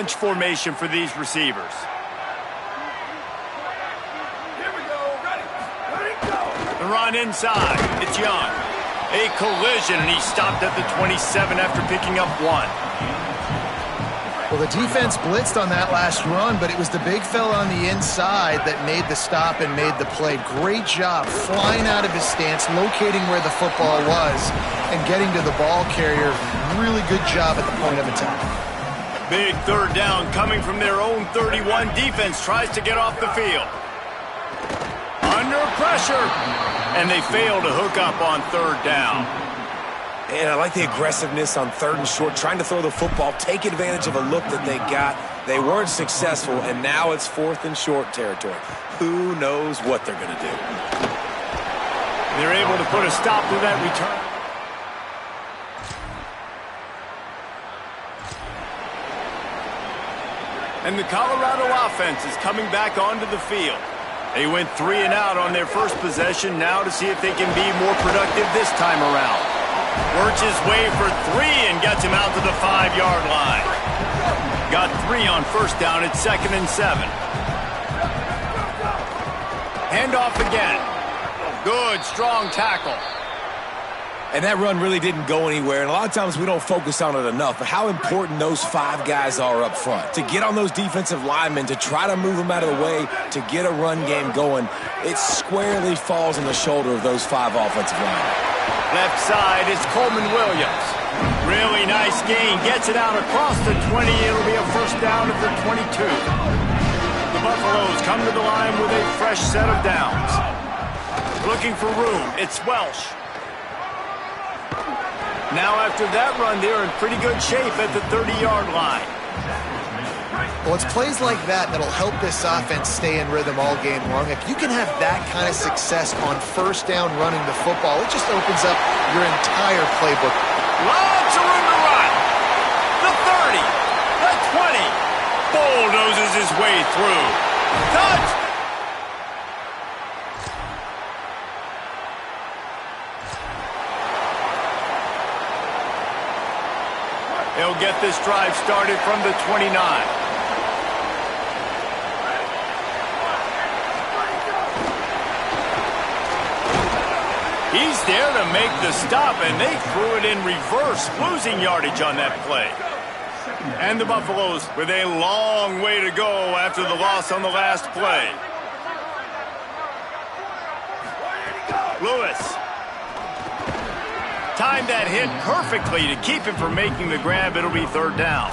bunch formation for these receivers. Here we go. Ready. Ready, go. The run inside. It's Young. A collision, and he stopped at the 27 after picking up 1. Well, the defense blitzed on that last run, but it was the big fella on the inside that made the stop and made the play. Great job flying out of his stance, locating where the football was, and getting to the ball carrier. Really good job at the point of attack. Big third down coming from their own 31. Defense tries to get off the field. Under pressure, and they fail to hook up on third down. And I like the aggressiveness on 3rd and short, trying to throw the football, take advantage of a look that they got. They weren't successful, and now it's 4th and short territory. Who knows what they're going to do? They're able to put a stop to that return. And the Colorado offense is coming back onto the field. They went 3 and out on their first possession, now to see if they can be more productive this time around. Works his way for 3 and gets him out to the 5-yard line. Got 3 on first down at 2nd and 7. Handoff again. Good, strong tackle. And that run really didn't go anywhere, and a lot of times we don't focus on it enough, but how important those 5 guys are up front. To get on those defensive linemen, to try to move them out of the way, to get a run game going, it squarely falls on the shoulder of those 5 offensive linemen. Left side is Coleman Williams. Really nice gain. Gets it out across the 20. It'll be a first down at the 22. The Buffaloes come to the line with a fresh set of downs. Looking for room. It's Welsh. Now after that run, they're in pretty good shape at the 30-yard line. Well, it's plays like that that'll help this offense stay in rhythm all game long. If you can have that kind of success on first down running the football, it just opens up your entire playbook. Lots of room to run. The 30, the 20. Bulldozes his way through. Touch. He'll get this drive started from the 29. He's there to make the stop, and they threw it in reverse, losing yardage on that play. And the Buffaloes with a long way to go after the loss on the last play. Lewis. Timed that hit perfectly to keep him from making the grab. It'll be third down.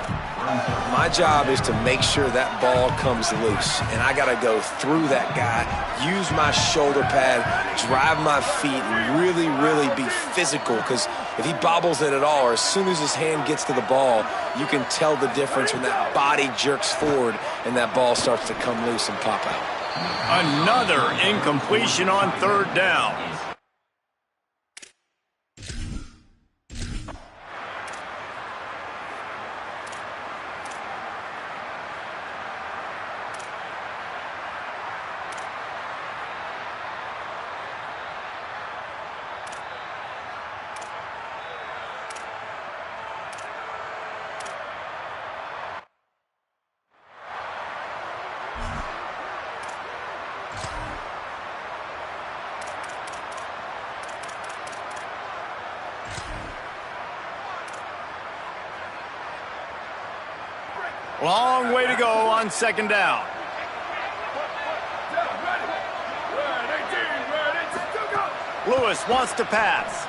My job is to make sure that ball comes loose, and I got to go through that guy, use my shoulder pad, drive my feet, and really, really be physical, because if he bobbles it at all, or as soon as his hand gets to the ball, you can tell the difference when that body jerks forward and that ball starts to come loose and pop out. Another incompletion on third down. Long way to go on second down. Lewis wants to pass.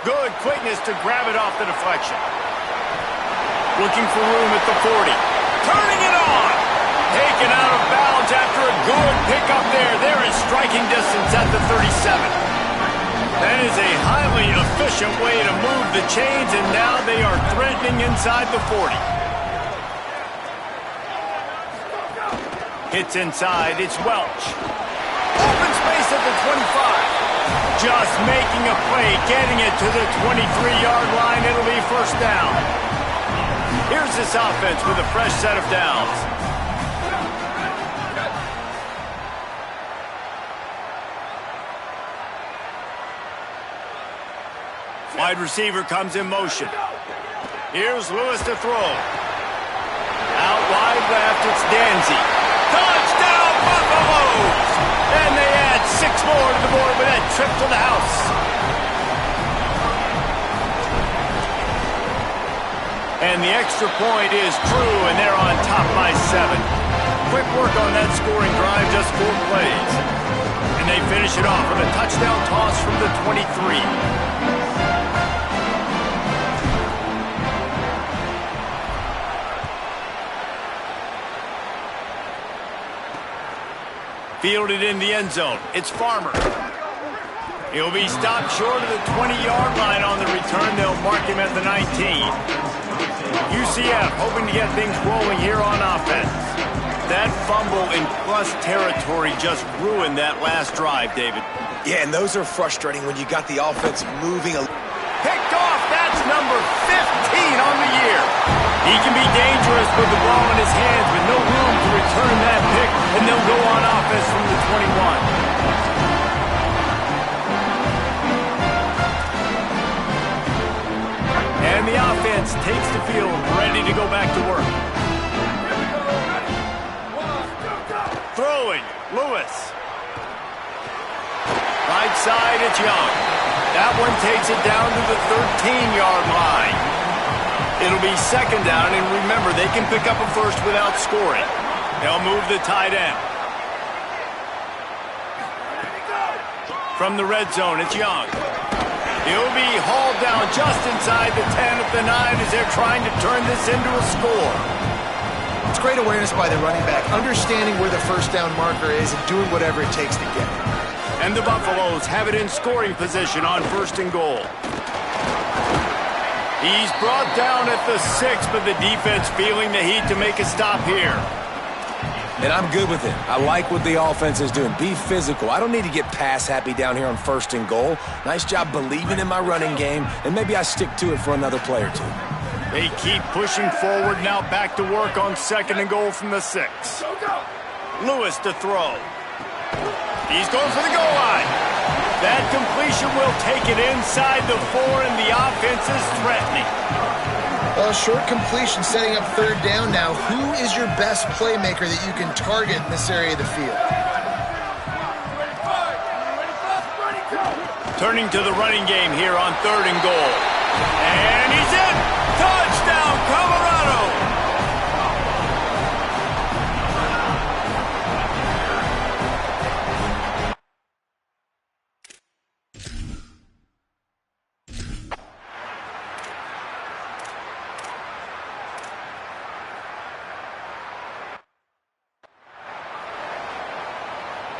Good quickness to grab it off the deflection. Looking for room at the 40. Turning it on. Taken out of bounds after a good pickup there. They're in striking distance at the 37. That is a highly efficient way to move the chains, and now they are threatening inside the 40. Hits inside, it's Welch. Open space at the 25. Just making a play, getting it to the 23-yard line. It'll be first down. Here's this offense with a fresh set of downs. Wide receiver comes in motion. Here's Lewis to throw. left, it's Danzy. Touchdown, Buffaloes! And they add 6 more to the board with that trip to the house. And the extra point is true, and they're on top by 7. Quick work on that scoring drive, just 4 plays. And they finish it off with a touchdown toss from the 23. Fielded in the end zone. It's Farmer. He'll be stopped short of the 20-yard line on the return. They'll mark him at the 19. UCF hoping to get things rolling here on offense. That fumble in plus territory just ruined that last drive, David. Yeah, and those are frustrating when you got the offense moving a... Picked off. That's number 15 on the year. He can be dangerous with the ball in his hands, but no room to return that pick, and they'll go on offense from the 21. And the offense takes the field, ready to go back to work. Throwing, Lewis. Right side, it's Young. That one takes it down to the 13-yard line. It'll be second down, and remember, they can pick up a first without scoring. They'll move the tight end. From the red zone, it's Young. He'll be hauled down just inside the 10 at the 9 as they're trying to turn this into a score. It's great awareness by the running back, understanding where the first down marker is and doing whatever it takes to get it. And the Buffaloes have it in scoring position on 1st and goal. He's brought down at the 6, but the defense feeling the heat to make a stop here. And I'm good with it. I like what the offense is doing. Be physical. I don't need to get pass happy down here on 1st and goal. Nice job believing in my running game, and maybe I stick to it for another play or 2. They keep pushing forward, now back to work on 2nd and goal from the 6. Lewis to throw. He's going for the goal line. That completion will take it inside the 4, and the offense is threatening. A short completion setting up 3rd down now. Who is your best playmaker that you can target in this area of the field? Turning to the running game here on 3rd and goal. And he's in! Touchdown, Colorado!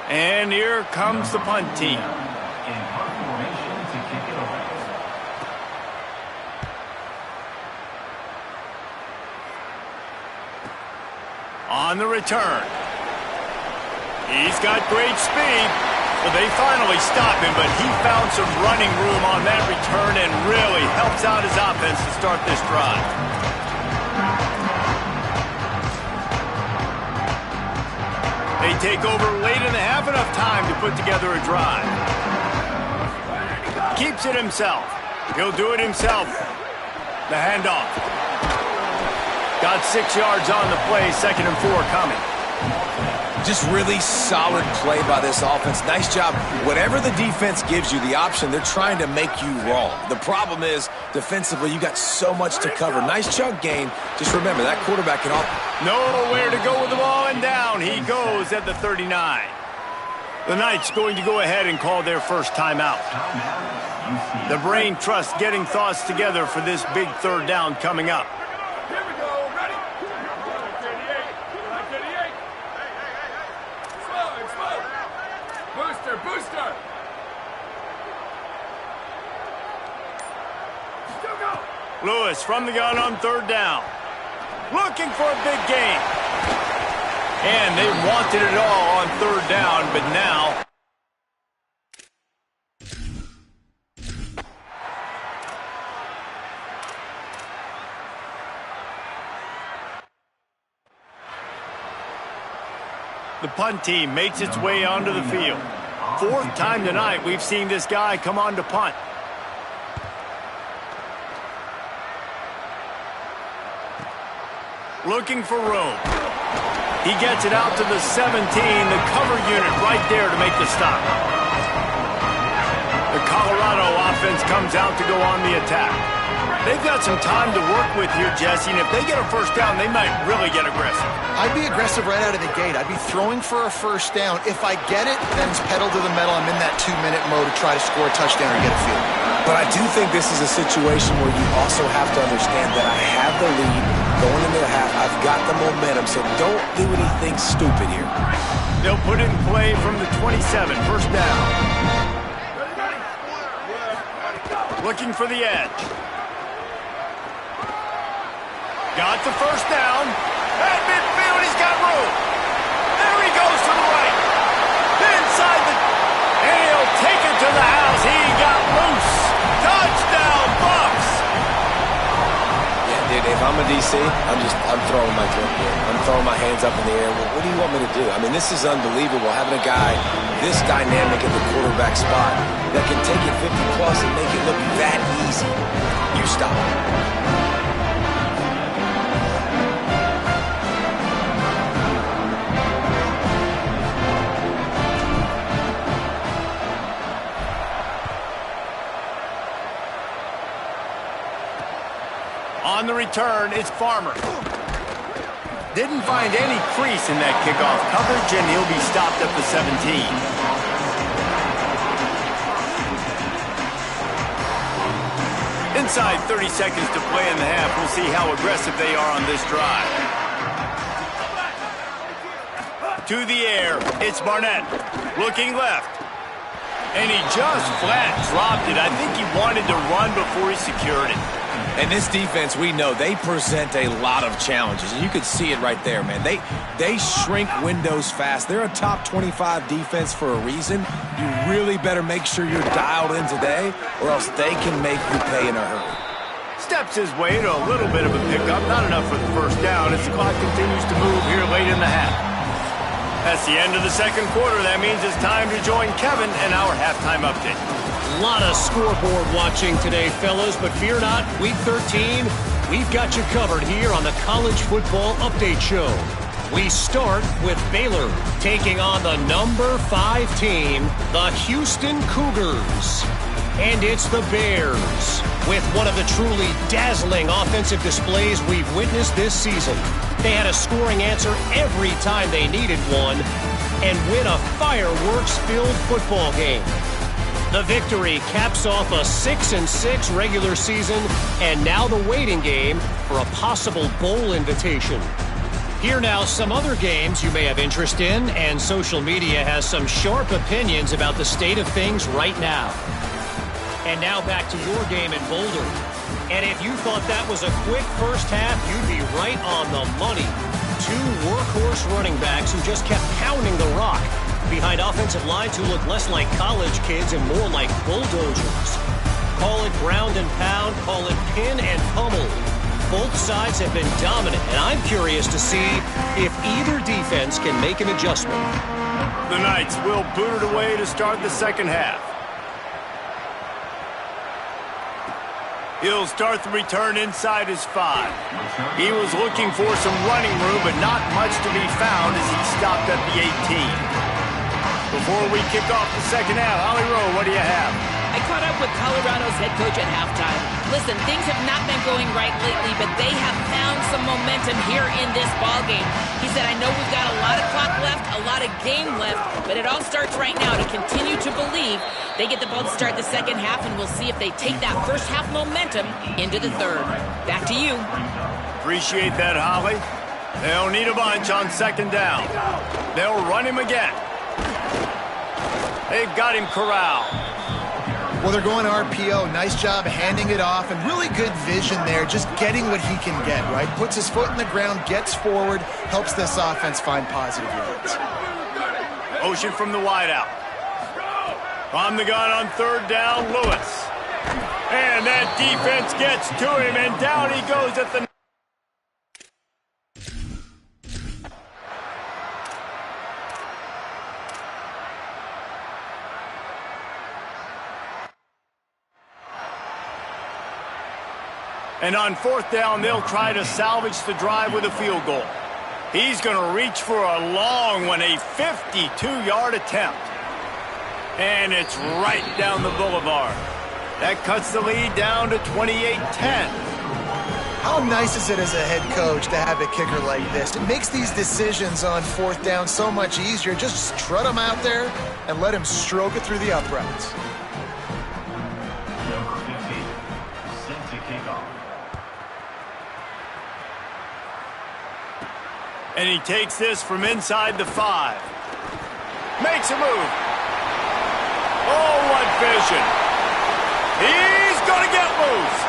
And here comes the punt team. On the return. He's got great speed. Well, they finally stop him, but he found some running room on that return and really helps out his offense to start this drive. They take over late in the half, enough time to put together a drive. Keeps it himself. He'll do it himself. The handoff. Got 6 yards on the play, 2nd and 4 coming. Just really solid play by this offense. Nice job. Whatever the defense gives you the option, they're trying to make you wrong. The problem is, defensively, you got so much to cover. Nice chunk gain. Just remember, that quarterback can... Nowhere to go with the ball, and down he goes at the 39. The Knights going to go ahead and call their first timeout. The brain trust getting thoughts together for this big 3rd down coming up. Here we go, ready? Slow. Booster. Still go. Lewis from the gun on 3rd down. Looking for a big gain. And they wanted it all on 3rd down, but now... The punt team makes its way onto the field. 4th time tonight we've seen this guy come on to punt. Looking for room. He gets it out to the 17, the cover unit right there to make the stop. The Colorado offense comes out to go on the attack. They've got some time to work with here, Jesse, and if they get a first down, they might really get aggressive. I'd be aggressive right out of the gate. I'd be throwing for a first down. If I get it, then it's pedal to the metal. I'm in that 2-minute mode to try to score a touchdown or get a field. But I do think this is a situation where you also have to understand that I have the lead going into the half. I've got the momentum, so don't do anything stupid here. They'll put it in play from the 27, first down. Looking for the edge. Got the first down. At midfield, he's got room. There he goes to the right. Inside the... And he'll take it to the house. He got loose. Touchdown, Bucks. Yeah, dude, if I'm a DC, I'm throwing my clip here. I'm throwing my hands up in the air. Well, what do you want me to do? I mean, this is unbelievable, having a guy this dynamic at the quarterback spot that can take it 50-plus and make it look that easy. You stop. On the return, it's Farmer. Didn't find any crease in that kickoff coverage, and he'll be stopped at the 17. Inside 30 seconds to play in the half. We'll see how aggressive they are on this drive. To the air, it's Barnett. Looking left. And he just flat dropped it. I think he wanted to run before he secured it. And this defense, we know, they present a lot of challenges. And you could see it right there, man. They shrink windows fast. They're a top 25 defense for a reason. You really better make sure you're dialed in today, or else they can make you pay in a hurry. Steps his way to a little bit of a pickup. Not enough for the first down as the clock continues to move here late in the half. That's the end of the second quarter. That means it's time to join Kevin and our halftime update. A lot of scoreboard watching today, fellas, but fear not, Week 13, we've got you covered here on the College Football Update Show. We start with Baylor taking on the number 5 team, the Houston Cougars. And it's the Bears with one of the truly dazzling offensive displays we've witnessed this season. They had a scoring answer every time they needed one and win a fireworks-filled football game. The victory caps off a 6-6 regular season and now the waiting game for a possible bowl invitation. Here now some other games you may have interest in, and social media has some sharp opinions about the state of things right now. And now back to your game in Boulder. And if you thought that was a quick first half, you'd be right on the money. 2 workhorse running backs who just kept pounding the rock behind offensive lines who look less like college kids and more like bulldozers. Call it ground and pound, call it pin and pummel. Both sides have been dominant, and I'm curious to see if either defense can make an adjustment. The Knights will boot it away to start the second half. He'll start the return inside his 5. He was looking for some running room, but not much to be found as he stopped at the 18. Before we kick off the second half, Holly Rowe, what do you have? I caught up with Colorado's head coach at halftime. Listen, things have not been going right lately, but they have found some momentum here in this ballgame. He said, I know we've got a lot of clock left, a lot of game left, but it all starts right now to continue to believe they get the ball to start the second half, and we'll see if they take that first half momentum into the third. Back to you. Appreciate that, Holly. They'll need a bunch on second down. They'll run him again. They've got him corralled. Well, they're going RPO. Nice job handing it off, and really good vision there, just getting what he can get, right? Puts his foot in the ground, gets forward, helps this offense find positive yards. Motion from the wideout. On the gun on third down, Lewis. And that defense gets to him, and down he goes at the... And on fourth down, they'll try to salvage the drive with a field goal. He's going to reach for a long one, a 52-yard attempt. And it's right down the boulevard. That cuts the lead down to 28-10. How nice is it as a head coach to have a kicker like this? It makes these decisions on fourth down so much easier. Just trot him out there and let him stroke it through the uprights. Number 15, set to kick off. And he takes this from inside the 5. Makes a move. Oh, what vision. He's going to get loose.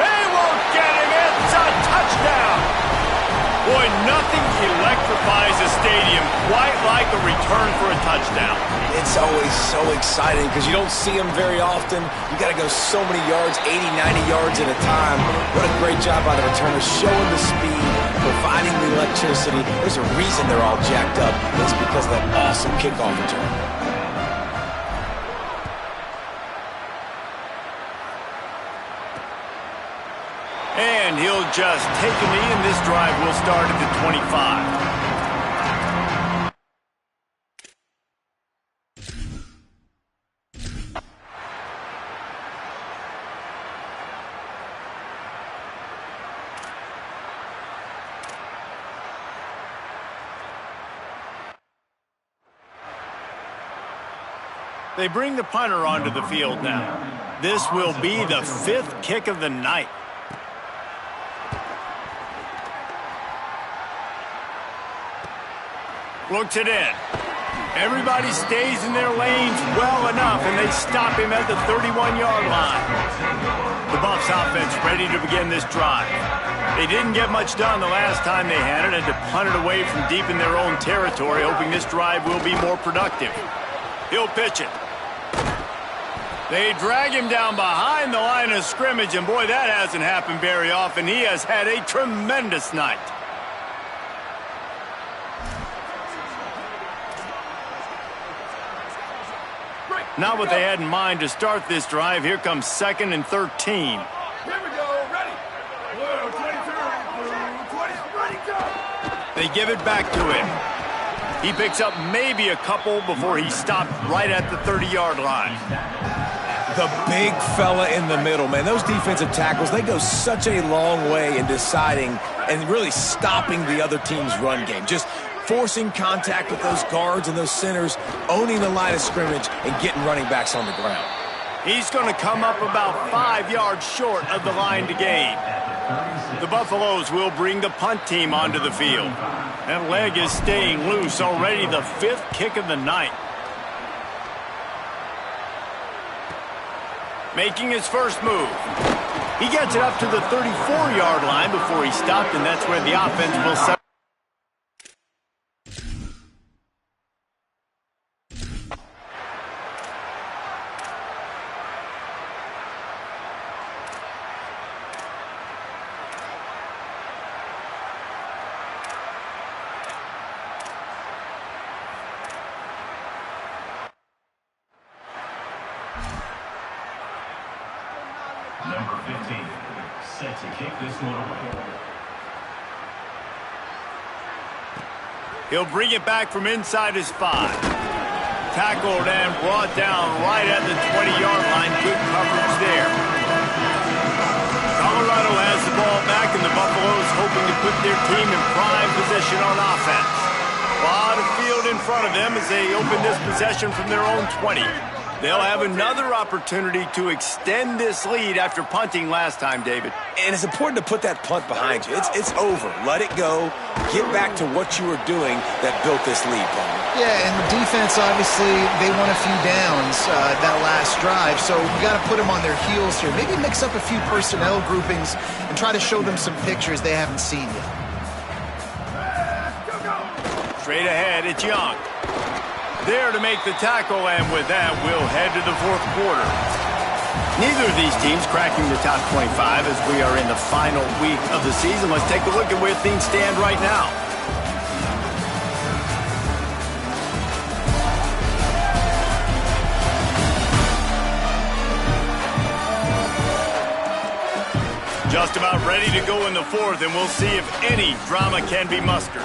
They won't get him. It's a touchdown. Boy, nothing electrifies a stadium quite like a return for a touchdown. It's always so exciting because you don't see them very often. You got to go so many yards, 80, 90 yards at a time. What a great job by the returner, showing the speed, providing the electricity. There's a reason they're all jacked up. It's because of that awesome kickoff return. And he'll just take a knee, and this drive will start at the 25. They bring the punter onto the field now. This will be the 5th kick of the night. Looks it in. Everybody stays in their lanes well enough, and they stop him at the 31-yard line. The Buffs offense ready to begin this drive. They didn't get much done the last time they had it, and to punt it away from deep in their own territory, hoping this drive will be more productive. He'll pitch it. They drag him down behind the line of scrimmage, and boy, that hasn't happened very often. He has had a tremendous night. Not what they had in mind to start this drive. Here comes 2nd and 13. Here we go, ready. Blue 23, blue 20, ready, go. They give it back to him. He picks up maybe a couple before he stopped right at the 30-yard line. The big fella in the middle, man. Those defensive tackles, they go such a long way in deciding and really stopping the other team's run game. Just forcing contact with those guards and those centers, owning the line of scrimmage, and getting running backs on the ground. He's going to come up about 5 yards short of the line to gain. The Buffaloes will bring the punt team onto the field. That leg is staying loose, already the 5th kick of the night. Making his first move. He gets it up to the 34-yard line before he stopped, and that's where the offense will set. Number 15, set to kick this one away. He'll bring it back from inside his 5. Tackled and brought down right at the 20-yard line. Good coverage there. Colorado has the ball back, and the Buffaloes hoping to put their team in prime position on offense. A lot of field in front of them as they open this possession from their own 20. They'll have another opportunity to extend this lead after punting last time, David. And it's important to put that punt behind you. It's over. Let it go. Get back to what you were doing that built this lead, Paul. Yeah, and the defense, obviously, they won a few downs that last drive, so you got to put them on their heels here. Maybe mix up a few personnel groupings and try to show them some pictures they haven't seen yet. Straight ahead, it's Young. There to make the tackle, and with that, we'll head to the 4th quarter. Neither of these teams cracking the top 25 as we are in the final week of the season. Let's take a look at where things stand right now. Just about ready to go in the fourth, and we'll see if any drama can be mustered.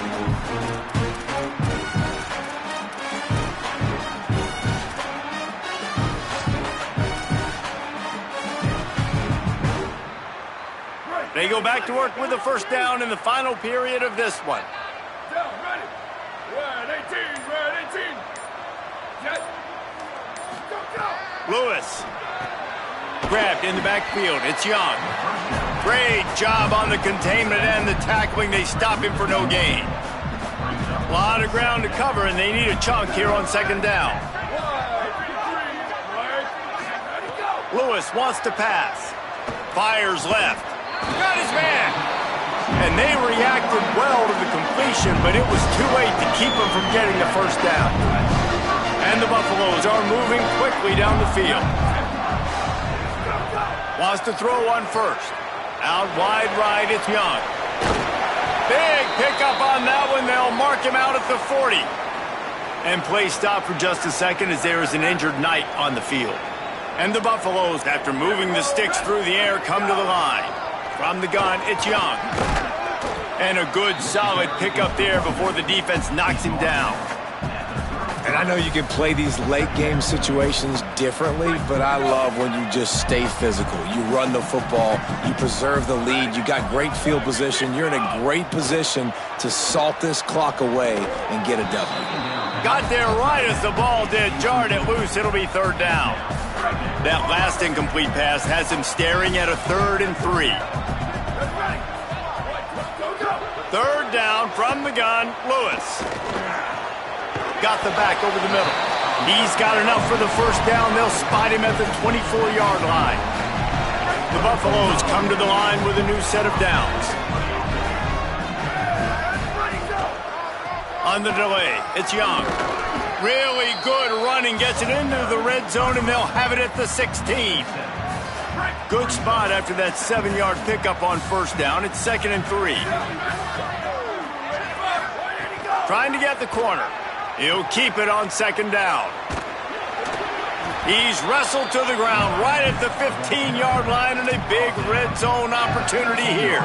They go back to work with the first down in the final period of this one. Down, ready. Red 18, red 18. Jet. Go, go. Lewis. Grabbed in the backfield. It's Young. Great job on the containment and the tackling. They stop him for no gain. A lot of ground to cover, and they need a chunk here on second down. Lewis wants to pass. Fires left. Got his man. And they reacted well to the completion, but it was too late to keep him from getting the first down. And the Buffaloes are moving quickly down the field. Wants to throw on first. Out wide right, it's Young. Big pickup on that one. They'll mark him out at the 40. And play stop for just a second as there is an injured Knight on the field. And the Buffaloes, after moving the sticks through the air, come to the line. From the gun, it's Young. And a good, solid pickup there before the defense knocks him down. And I know you can play these late-game situations differently, but I love when you just stay physical. You run the football, you preserve the lead, you got great field position. You're in a great position to salt this clock away and get a W. Got there right as the ball did. Jarred it loose. It'll be third down. That last incomplete pass has him staring at a 3rd and 3. Third down from the gun, Lewis. Got the back over the middle. He's got enough for the first down. They'll spot him at the 24-yard line. The Buffaloes come to the line with a new set of downs. On the delay, it's Young. Really good running, gets it into the red zone, and they'll have it at the 16. Good spot after that 7-yard pickup on first down. It's 2nd and 3. Trying to get the corner. He'll keep it on second down. He's wrestled to the ground right at the 15-yard line, and a big red zone opportunity here.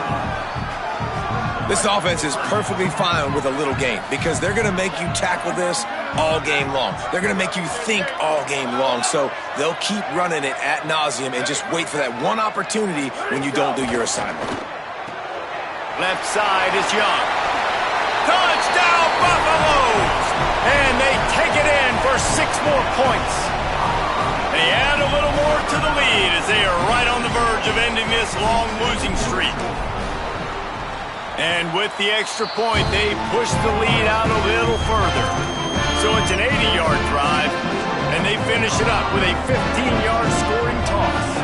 This offense is perfectly fine with a little game because they're going to make you tackle this all game long. They're going to make you think all game long, so they'll keep running it ad nauseum and just wait for that one opportunity when you don't do your assignment. Left side is Young. Touchdown, Buffaloes! And they take it in for 6 more points. They add a little more to the lead as they are right on the verge of ending this long losing streak. And with the extra point, they push the lead out a little further. So it's an 80-yard drive, and they finish it up with a 15-yard scoring toss.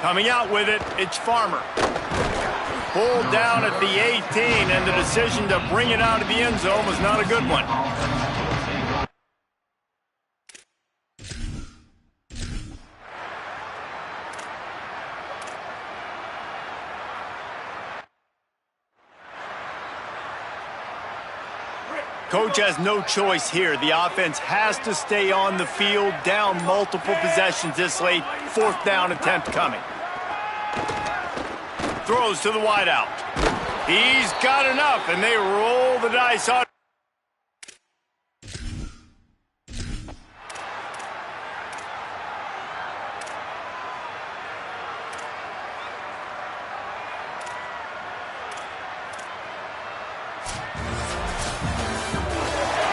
Coming out with it, it's Farmer. Pulled down at the 18, and the decision to bring it out of the end zone was not a good one. Coach has no choice here. The offense has to stay on the field, down multiple possessions this late. 4th down attempt coming. Throws to the wideout. He's got enough, and they roll the dice on.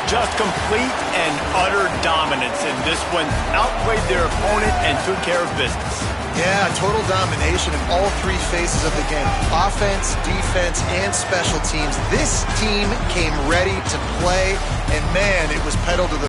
Just complete and utter dominance in this one. Outplayed their opponent and took care of business. Yeah, total domination in all 3 phases of the game. Offense, defense, and special teams. This team came ready to play, and man, it was pedal to the